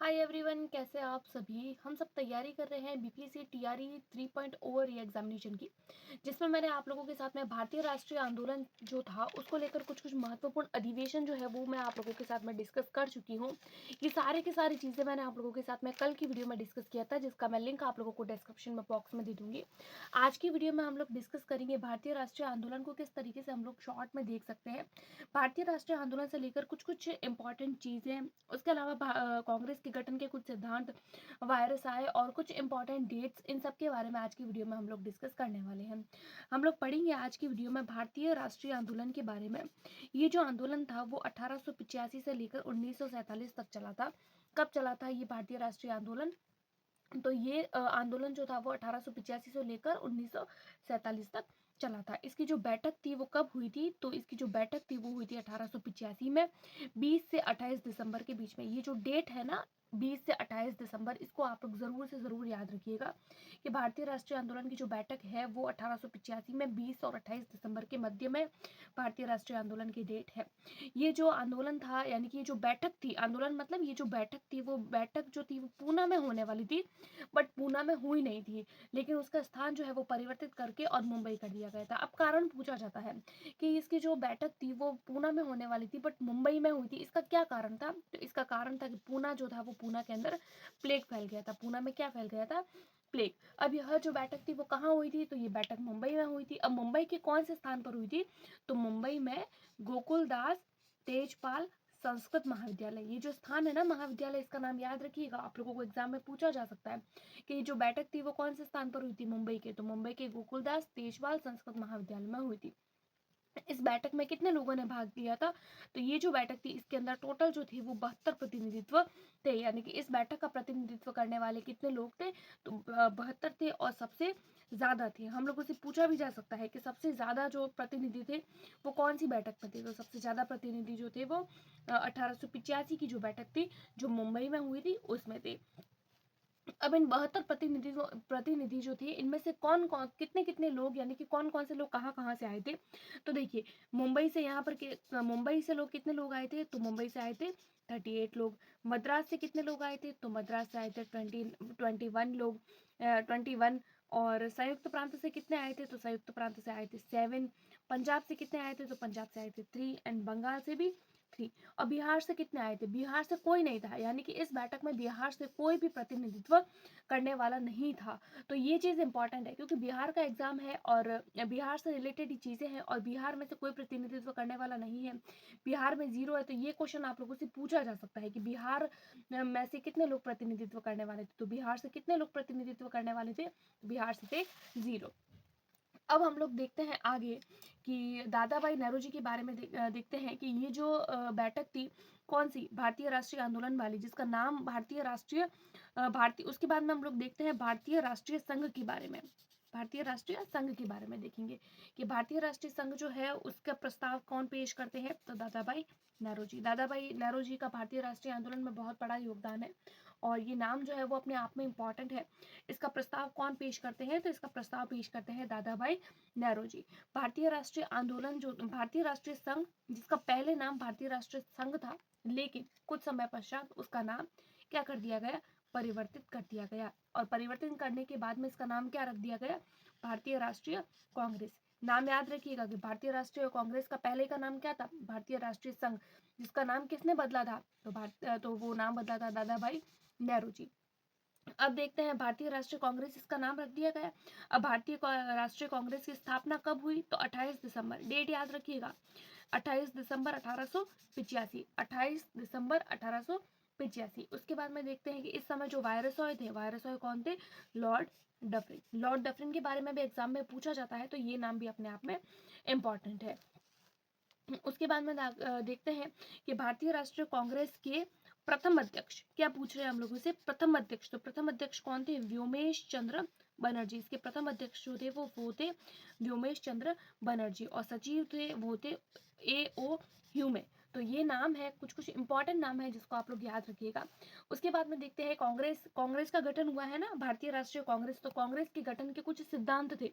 Hi everyone, कैसे हैं आप सभी। हम सब तैयारी कर रहे हैं बीपीएससी टीआरई 3.0 री एग्जामिनेशन की, जिसमें मैंने आप लोगों के साथ में भारतीय राष्ट्रीय आंदोलन जो था उसको लेकर कुछ कुछ महत्वपूर्ण अधिवेशन जो है वो मैं आप लोगों के साथ में डिस्कस कर चुकी हूँ। ये सारे की सारी चीज़ें मैंने आप लोगों के साथ में कल की वीडियो में डिस्कस किया था, जिसका मैं लिंक आप लोगों को डिस्क्रिप्शन में बॉक्स में दे दूंगी। आज की वीडियो में हम लोग डिस्कस करेंगे भारतीय राष्ट्रीय आंदोलन को किस तरीके से हम लोग शॉर्ट में देख सकते हैं। भारतीय राष्ट्रीय आंदोलन से लेकर कुछ कुछ इंपॉर्टेंट चीज़ें, उसके अलावा कांग्रेस के गठन के कुछ सिद्धांत, वायरस आए और कुछ इंपॉर्टेंट डेट्स, इन सब के बारे में आज की वीडियो में हम लोग डिस्कस करने वाले हैं। हम लोग पढ़ेंगे आज की वीडियो में भारतीय राष्ट्रीय आंदोलन के बारे में। ये जो आंदोलन था वो 1885 से लेकर 1947 तक चला था। कब चला था ये भारतीय राष्ट्रीय आंदोलन? तो ये आंदोलन जो था वो 1885 से लेकर 1947 तक चला था। इसकी जो बैठक थी वो कब हुई थी? तो इसकी जो बैठक थी वो हुई थी 1885 में, 20 से 28 दिसंबर के बीच में। ये जो डेट है ना, 20 से 28 दिसंबर, इसको आप लोग ज़रूर से ज़रूर याद रखिएगा कि भारतीय राष्ट्रीय आंदोलन की जो बैठक है वो 1885 में 20 और 28 दिसंबर के मध्य में भारतीय राष्ट्रीय आंदोलन की डेट है। ये जो आंदोलन था, यानी कि ये जो बैठक थी, आंदोलन मतलब ये जो बैठक थी, वो बैठक जो थी वो पूना में होने वाली थी, बट पूना में हुई नहीं थी, लेकिन उसका स्थान जो है वो परिवर्तित करके और मुंबई कर दिया गया था। अब कारण पूछा जाता है कि इसकी जो बैठक थी वो पूना में होने वाली थी बट मुंबई में हुई थी, इसका क्या कारण था? तो इसका कारण था कि पूना जो था वो पूना के अंदर प्लेग फैल गया था। पूना में क्या फैल गया था? प्लेग। अब यह जो बैठक थी वो कहाँ हुई थी? तो ये बैठक मुंबई में हुई थी। अब मुंबई के कौन से स्थान पर हुई थी? तो मुंबई में गोकुलदास तेजपाल संस्कृत महाविद्यालय, ये जो स्थान है ना महाविद्यालय, इसका नाम याद रखिएगा, आप लोगों को एग्जाम में पूछा जा सकता है कि जो बैठक थी वो कौन से स्थान पर हुई थी? मुंबई के। तो मुंबई के गोकुलदास तेजपाल संस्कृत महाविद्यालय में हुई थी। इस बैठक में कितने लोगों ने भाग लिया था? तो ये जो बैठक थी इसके अंदर टोटल जो थी वो 72 प्रतिनिधित्व थे, यानी कि इस बैठक का प्रतिनिधित्व करने वाले कितने लोग थे? तो 72 थे, और सबसे ज्यादा थे। हम लोगों से पूछा भी जा सकता है कि सबसे ज्यादा जो प्रतिनिधि थे वो कौन सी बैठक में थे? तो सबसे ज्यादा प्रतिनिधि जो थे वो 1885 की जो बैठक थी जो मुंबई में हुई थी उसमें थे। अब इन 72 प्रतिनिधि जो थे, इनमें से कौन कौन कितने कितने लोग, यानी कि कौन कौन से लोग कहाँ कहाँ से आए थे? तो देखिए, मुंबई से यहाँ पर मुंबई से लोग कितने लोग आए थे? तो मुंबई से आए थे 38 लोग। मद्रास से कितने लोग आए थे? तो मद्रास से आए थे 21 लोग, 21। और संयुक्त प्रांत से कितने आए थे? तो संयुक्त प्रांत से आए थे 7। पंजाब से कितने आए थे? तो पंजाब से आए थे 3, एंड बंगाल से भी 3। और बिहार से कितने आए थे? बिहार से कोई नहीं था, यानी कि इस बैठक में बिहार से कोई भी प्रतिनिधित्व करने वाला नहीं था। तो ये चीज़ इंपॉर्टेंट है क्योंकि बिहार का एग्जाम है और बिहार से रिलेटेड ही चीज़ें हैं, और बिहार में से कोई प्रतिनिधित्व करने वाला नहीं है, बिहार में 0 है। तो ये क्वेश्चन आप लोगों से पूछा जा सकता है कि बिहार में से कितने लोग प्रतिनिधित्व करने वाले थे? तो बिहार से कितने लोग प्रतिनिधित्व करने वाले थे? बिहार से थे 0। अब हम लोग देखते हैं आगे कि दादा भाई नौरोजी के बारे में देखते हैं कि ये जो बैठक थी कौन सी? भारतीय राष्ट्रीय आंदोलन वाली, जिसका नाम भारतीय राष्ट्रीय भारतीय, उसके बाद में हम लोग देखते हैं भारतीय राष्ट्रीय संघ के बारे में। भारतीय राष्ट्रीय संघ के बारे में देखेंगे कि भारतीय राष्ट्रीय संघ जो है उसका प्रस्ताव कौन पेश करते हैं? तो दादा भाई नौरोजी। दादा भाई नौरोजी का भारतीय राष्ट्रीय आंदोलन में बहुत बड़ा योगदान है, और ये नाम जो है वो अपने आप में इम्पॉर्टेंट है। इसका प्रस्ताव कौन पेश करते हैं? तो इसका प्रस्ताव पेश करते हैं दादा भाई नौरोजी। भारतीय राष्ट्रीय आंदोलन जो भारतीय राष्ट्रीय संघ, जिसका पहले नाम भारतीय राष्ट्रीय संघ था, लेकिन कुछ समय पश्चात उसका नाम क्या कर दिया गया? परिवर्तित कर दिया गया। और परिवर्तन करने के बाद में इसका नाम क्या रख दिया गया? भारतीय राष्ट्रीय कांग्रेस। नाम याद रखिएगा कि भारतीय राष्ट्रीय कांग्रेस का पहले का नाम क्या था? भारतीय राष्ट्रीय संघ। जिसका नाम किसने बदला था? तो वो नाम बदला था दादा भाई नौरोजी। अब देखते हैं भारतीय राष्ट्रीय कांग्रेस, इसका नाम रख दिया गया। अब भारतीय राष्ट्रीय कांग्रेस की स्थापना कब हुई? तो 28 दिसंबर, डेट याद रखिएगा, 28 दिसंबर 1885, 28 दिसंबर 1885। उसके बाद में देखते हैं कि इस समय जो वायरसॉय थे, वायरसॉय कौन थे? Lord Dufferin. लॉर्ड डफरिन के बारे में भी एग्जाम में पूछा जाता है, तो ये नाम भी अपने आप में इम्पॉर्टेंट है। उसके बाद में देखते हैं कि भारतीय राष्ट्रीय कांग्रेस के प्रथम अध्यक्ष, क्या पूछ रहे हैं हम लोगों से? प्रथम अध्यक्ष। तो प्रथम अध्यक्ष कौन थे? व्योमेश चंद्र बनर्जी। इसके प्रथम अध्यक्ष जो थे वो थे व्योमेश चंद्र बनर्जी, और सचिव थे वो थे ए ओ ह्यूमे। तो ये नाम है, कुछ कुछ इंपॉर्टेंट नाम है जिसको आप लोग याद रखिएगा। उसके बाद में देखते हैं कांग्रेस का गठन हुआ है ना, भारतीय राष्ट्रीय कांग्रेस। तो कांग्रेस के गठन के कुछ सिद्धांत थे,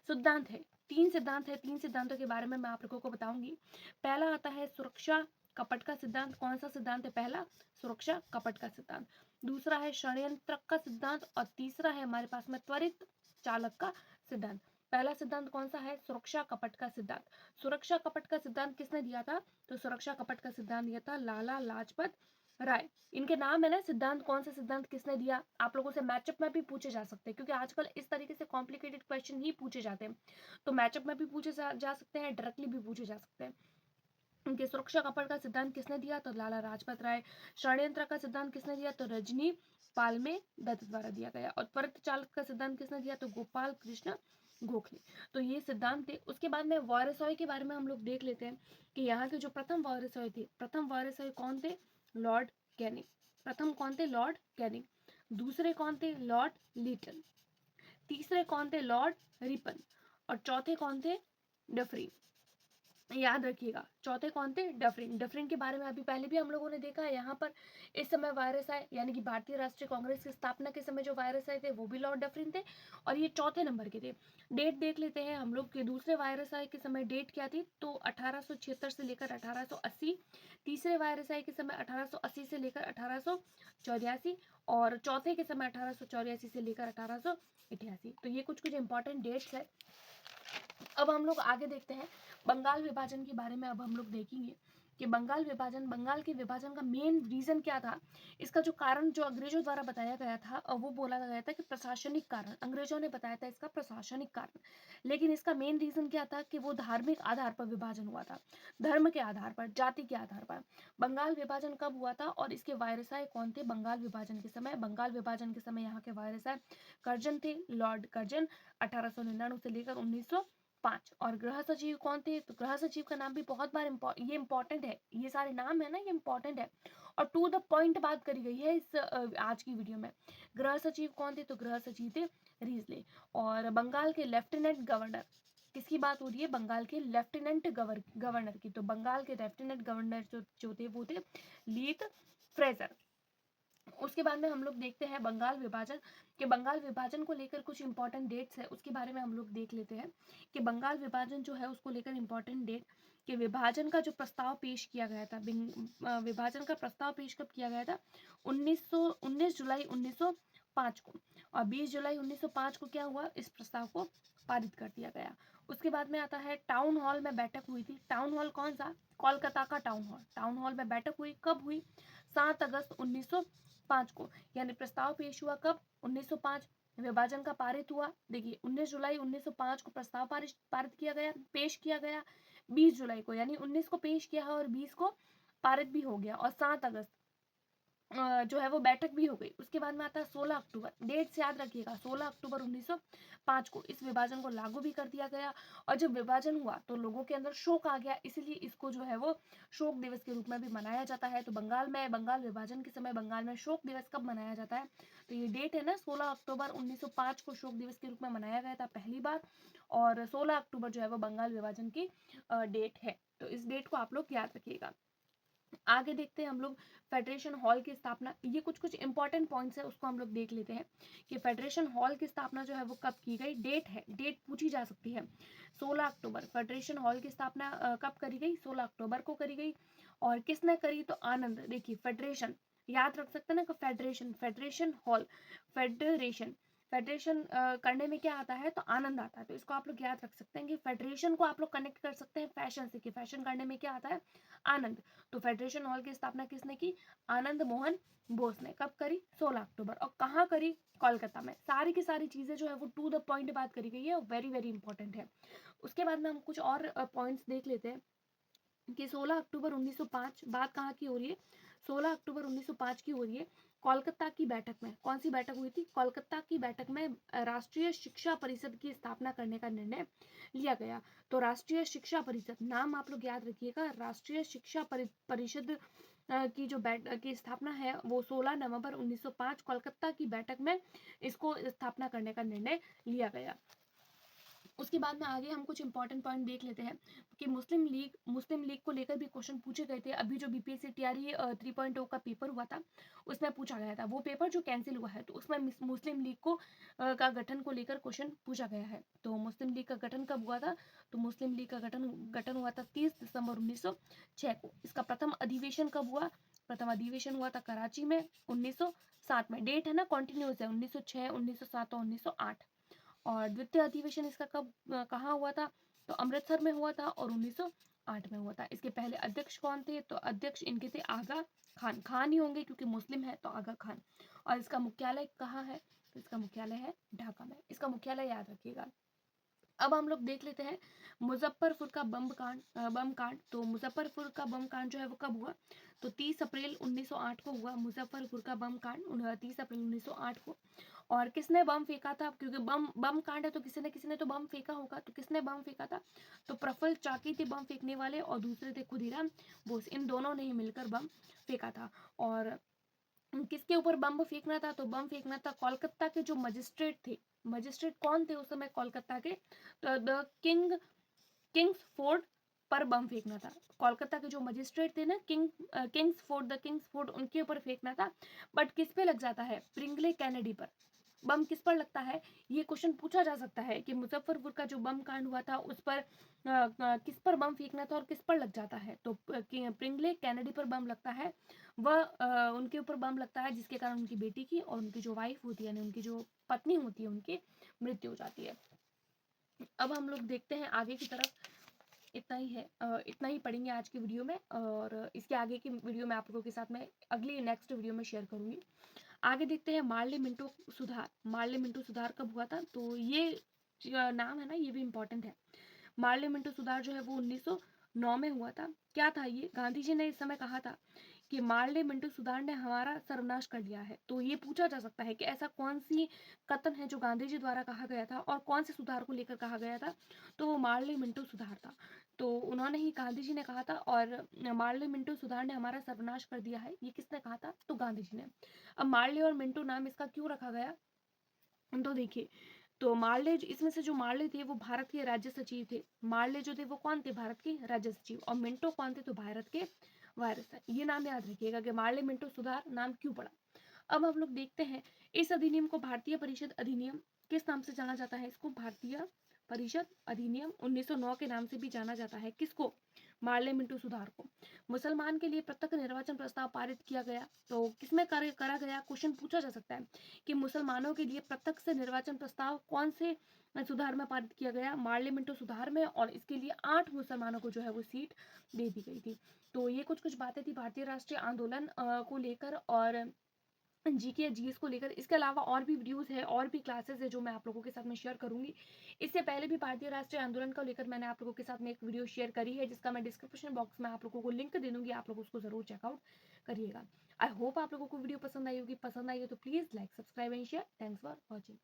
सिद्धांत है, 3 सिद्धांत है। 3 सिद्धांतों के बारे में मैं आप लोगों को बताऊंगी। पहला आता है सुरक्षा कपट का सिद्धांत। कौन सा सिद्धांत है? पहला सुरक्षा कपट का सिद्धांत, दूसरा है षड्यंत्र का सिद्धांत और तीसरा है हमारे पास में त्वरित चालक का सिद्धांत। पहला सिद्धांत कौन सा है? सुरक्षा कपट का सिद्धांत। सुरक्षा कपट का सिद्धांत किसने दिया था? तो सुरक्षा कपट का सिद्धांत दिया था लाला लाजपत राय। इनके नाम है ना सिद्धांत, कौन सा सिद्धांत किसने दिया? आप लोगों से मैचअप में भी पूछे जा सकते हैं, क्योंकि आजकल इस तरीके से कॉम्प्लिकेटेड क्वेश्चन ही पूछे जाते हैं। तो मैचअप में भी पूछे जा सकते हैं, डायरेक्टली भी पूछे जा सकते हैं। उनके सुरक्षा कपट का सिद्धांत किसने दिया? तो लाला लाजपत राय। षड्यंत्र का सिद्धांत किसने दिया? तो रजनी पालमे दत्त द्वारा दिया गया। और त्वरित चालक का सिद्धांत किसने दिया? तो गोपाल कृष्ण गोखले। तो ये सिद्धांत थे। उसके बाद में वायरसॉय के बारे में हम लोग देख लेते हैं कि यहाँ के जो प्रथम वायरसॉय थे, प्रथम वायरसॉय कौन थे? Lord Canning. प्रथम कौन थे? Lord Canning. दूसरे कौन थे? लॉर्ड लिटन। तीसरे कौन थे? Lord Ripon. और चौथे कौन थे? डफरिन। याद रखिएगा, चौथे कौन थे? डफरिन। डफरिन के बारे में अभी पहले भी हम लोगों ने देखा है। यहाँ पर इस समय वायरस आए, यानी कि भारतीय राष्ट्रीय कांग्रेस की स्थापना के समय जो वायरस आए थे वो भी लॉर्ड डफरिन थे, और ये चौथे नंबर के थे। डेट देख लेते हैं हम लोग कि दूसरे वायरस आए के समय डेट क्या थी? तो 1876 से लेकर 1880। तीसरे वायरस आए के समय 1880 से लेकर 1884, और चौथे के समय 1884 से लेकर 1888। तो ये कुछ इंपॉर्टेंट डेट्स है। अब हम लोग आगे देखते हैं बंगाल विभाजन के बारे में। अब हम लोग देखेंगे कि बंगाल के विभाजन का मेन रीजन क्या था। इसका जो कारण जो अंग्रेजों द्वारा बताया गया था, वो बोला गया था कि प्रशासनिक कारण। अंग्रेजों ने बताया था इसका प्रशासनिक कारण, लेकिन इसका मेन रीजन क्या था कि वो धार्मिक आधार पर विभाजन हुआ था, धर्म के आधार पर, जाति के आधार पर। बंगाल विभाजन कब हुआ था और इसके वायरसाय कौन थे? बंगाल विभाजन के समय, यहाँ के वायरसाय कर्जन थे, लॉर्ड कर्जन, 1899 से लेकर 1905। और गृह सचिव कौन थे? तो गृह सचिव का नाम भी बहुत बार ये इंपॉर्टेंट है, ये सारे नाम है ना, ये इंपॉर्टेंट है और टू द पॉइंट बात करी गई है इस आज की वीडियो में। गृह सचिव कौन थे? तो गृह सचिव थे रीजले। और बंगाल के लेफ्टिनेंट गवर्नर, किसकी बात हो रही है? बंगाल के लेफ्टिनेंट गवर्नर की। तो बंगाल के लेफ्टिनेंट गवर्नर जो थे वो थे लीथ फ्रेजर। उसके बाद में हम लोग देखते हैं बंगाल विभाजन, कि बंगाल विभाजन को लेकर कुछ इंपॉर्टेंट डेट्स है, उसके बारे में हम लोग देख लेते हैं कि बंगाल विभाजन जो है उसको लेकर इंपॉर्टेंट डेट, कि विभाजन का जो प्रस्ताव पेश किया गया था, विभाजन का प्रस्ताव पेश कब किया गया था? 19 जुलाई 1905 को। और 20 जुलाई 1905 को क्या हुआ? इस प्रस्ताव को पारित कर दिया गया। उसके बाद में आता है टाउन हॉल में बैठक हुई थी। टाउन हॉल कौन सा? कोलकाता का टाउन हॉल। टाउन हॉल में बैठक हुई, कब हुई? 7 अगस्त 1905 को। यानी प्रस्ताव पेश हुआ कब? 1905। विभाजन का पारित हुआ, देखिए 19 जुलाई 1905 को प्रस्ताव पारित किया गया, पेश किया गया 20 जुलाई को, यानी 19 को पेश किया है और 20 को पारित भी हो गया, और 7 अगस्त जो है वो बैठक भी हो गई। उसके बाद में आता है 16 अक्टूबर। डेट से याद रखिएगा, 16 अक्टूबर 1905 को इस विभाजन को लागू भी कर दिया गया। और जब विभाजन हुआ तो लोगों के अंदर शोक आ गया, इसलिए इसको जो है वो शोक दिवस के रूप में भी मनाया जाता है। तो बंगाल विभाजन के समय बंगाल में शोक दिवस कब मनाया जाता है? तो ये डेट है ना, 16 अक्टूबर 1905 को शोक दिवस के रूप में मनाया गया था पहली बार, और 16 अक्टूबर जो है वो बंगाल विभाजन की डेट है। तो इस डेट को आप लोग याद रखिएगा। आगे देखते हैं हम लोग फेडरेशन हॉल की स्थापना। ये कुछ इंपॉर्टेंट पॉइंट्स है, उसको हम लोग देख लेते हैं कि फेडरेशन हॉल की स्थापना जो है वो कब की गई। डेट है, डेट पूछी जा सकती है। 16 अक्टूबर फेडरेशन हॉल की स्थापना कब करी गई? 16 अक्टूबर को करी गई। और किसने करी? तो आनंद। देखिए फेडरेशन याद रख सकते हैं ना, फेडरेशन हॉल, फेडरेशन करने में क्या आता है? तो आनंद आता है। तो इसको आप लोग याद रख सकते हैं कि फेडरेशन को आप लोग कनेक्ट कर सकते हैं फैशन से, कि फैशन करने में क्या आता है? आनंद। तो फेडरेशन हॉल की स्थापना किसने की? आनंद मोहन बोस ने। कब करी? 16 अक्टूबर। और कहाँ करी? कोलकाता में। सारी की सारी चीजें जो है वो टू द पॉइंट बात करी गई है, वेरी वेरी इंपॉर्टेंट है। उसके बाद में हम कुछ और पॉइंट्स देख लेते हैं कि 16 अक्टूबर 1905, बात कहाँ की हो रही है? 16 अक्टूबर 1905 की हो रही है कोलकाता की बैठक में। कौन सी बैठक हुई थी? कोलकाता की बैठक में राष्ट्रीय शिक्षा परिषद की स्थापना करने का निर्णय लिया गया। तो राष्ट्रीय शिक्षा परिषद, नाम आप लोग याद रखिएगा, राष्ट्रीय शिक्षा परिषद की जो की स्थापना है वो 16 नवंबर 1905 कोलकाता की बैठक में इसको स्थापना करने का निर्णय लिया गया। उसके बाद में आगे हम कुछ इंपॉर्टेंट पॉइंट देख लेते हैं कि मुस्लिम लीग को लेकर भी क्वेश्चन पूछे गए थे। अभी जो बीपीएससी टीआरई 3.0 का पेपर हुआ था उसमें पूछा गया था, वो पेपर जो कैंसिल हुआ है तो उसमें मुस्लिम लीग को का गठन को लेकर क्वेश्चन पूछा गया है। तो मुस्लिम लीग का गठन कब हुआ था? तो मुस्लिम लीग का गठन हुआ था 30 दिसंबर 1906 को। इसका प्रथम अधिवेशन कब हुआ? प्रथम अधिवेशन हुआ था कराची में 1907 में। डेट है ना कॉन्टिन्यूस है, 1906, 1907 और 1908। और द्वितीय अधिवेशन इसका कब कहाँ हुआ था? तो अमृतसर में हुआ था और 1908 में हुआ था। इसके पहले अध्यक्ष कौन थे? तो अध्यक्ष इनके थे आगा खान। खान ही होंगे क्योंकि मुस्लिम है तो आगा खान। और इसका मुख्यालय कहाँ है? तो इसका मुख्यालय है ढाका में। इसका मुख्यालय याद रखिएगा। अब हम लोग देख लेते हैं मुजफ्फरपुर का बम कांड। तो मुजफ्फरपुर का बम कांड जो है वो कब हुआ? तो 30 अप्रैल 1908 को हुआ मुजफ्फरपुर का बम कांड, 30 अप्रैल 1908 को। और किसने बम फेंका था? क्योंकि बम कांड है तो किसी ने तो बम फेंका होगा। तो किसने बम फेंका था? तो प्रफुल्ल चाकी थे बम फेंकने वाले और दूसरे थे खुदीराम बोस। इन दोनों ने ही मिलकर बम फेंका था। और किसके ऊपर बम फेंकना था? तो बम फेंकना था कोलकाता के जो मजिस्ट्रेट थे। मजिस्ट्रेट कौन थे उस समय कोलकाता के? तो द किंग्स फोर्ड पर बम फेंकना था। कोलकाता के जो मजिस्ट्रेट थे ना, किंग्स फोर्ड उनके ऊपर फेंकना था। बट किस पे लग जाता है? प्रिंगले कैनेडी पर। बम किस पर लगता है? ये क्वेश्चन पूछा जा सकता है कि मुजफ्फरपुर का जो बम कांड हुआ था उस पर किस पर बम फेंकना था और किस पर लग जाता है? तो प्रिंगले कैनेडी पर बम लगता है। वह उनके ऊपर बम लगता है जिसके कारण उनकी बेटी की और उनकी जो वाइफ होती है यानी उनकी जो पत्नी होती है उनकी मृत्यु हो जाती है। अब हम लोग देखते हैं आगे की तरफ। इतना ही है, इतना ही पढ़ेंगे आज की वीडियो में और इसके आगे की वीडियो में आप लोगों के साथ में अगली नेक्स्ट वीडियो में शेयर करूंगी। आगे देखते हैं मार्ले मिंटो सुधार। मार्ले मिंटो सुधार कब हुआ था? तो ये नाम है ना, ये भी इम्पोर्टेंट है। मार्ले मिंटो सुधार जो है वो 1909 में हुआ था। क्या था ये? गांधी जी ने इस समय कहा था कि मार्ले मिंटो सुधार ने हमारा सर्वनाश कर लिया है। तो ये पूछा जा सकता है कि ऐसा कौन सी कथन है जो गांधी जी द्वारा कहा गया था और कौन से सुधार को लेकर कहा गया था? तो वो मार्ले मिंटो सुधार था। तो उन्होंने ही, गांधी जी ने कहा था। और मार्ले मिंटो सुधार ने हमारा सर्वनाश कर दिया है, ये किसने कहा था? तो गांधी जी ने। अब मार्ले और मिंटो नाम इसका क्यों रखा गया? तो देखिए, तो मार्ले इसमें से जो मार्ले थे वो भारत के राज्य सचिव थे। मार्ले जो थे वो कौन थे? भारत के राज्य सचिव। और मिंटो कौन थे? तो भारत के वायरस। ये नाम याद रखिएगा कि मार्ले मिंटो सुधार नाम क्यों पड़ा। अब हम लोग देखते हैं इस अधिनियम को भारतीय परिषद अधिनियम किस नाम से जाना जाता है? इसको भारतीय परिषद अधिनियम 1909 के नाम से भी जाना जाता है। किसको? मार्ले मिंटो सुधार को। मुसलमान के लिए प्रत्यक्ष निर्वाचन प्रस्ताव पारित किया गया। तो किसमें करा गया? क्वेश्चन पूछा जा सकता है कि मुसलमानों के लिए प्रत्यक्ष निर्वाचन प्रस्ताव कौन से सुधार में पारित किया गया? मार्ले मिंटो सुधार में। और इसके लिए 8 मुसलमानों को जो है वो सीट दे दी गई थी। तो ये कुछ बातें थी भारतीय राष्ट्रीय आंदोलन को लेकर और जीके या जीएस को लेकर। इसके अलावा और भी वीडियोस है और भी क्लासेस है जो मैं आप लोगों के साथ में शेयर करूंगी। इससे पहले भी भारतीय राष्ट्रीय आंदोलन को लेकर मैंने आप लोगों के साथ में एक वीडियो शेयर करी है जिसका मैं डिस्क्रिप्शन बॉक्स में आप लोगों को लिंक दे दूंगी। आप लोग उसको जरूर चेकआउट करिएगा। आई होप आप लोगों को वीडियो पसंद आई होगी। पसंद आई हो तो please like, subscribe and share. Thanks for watching.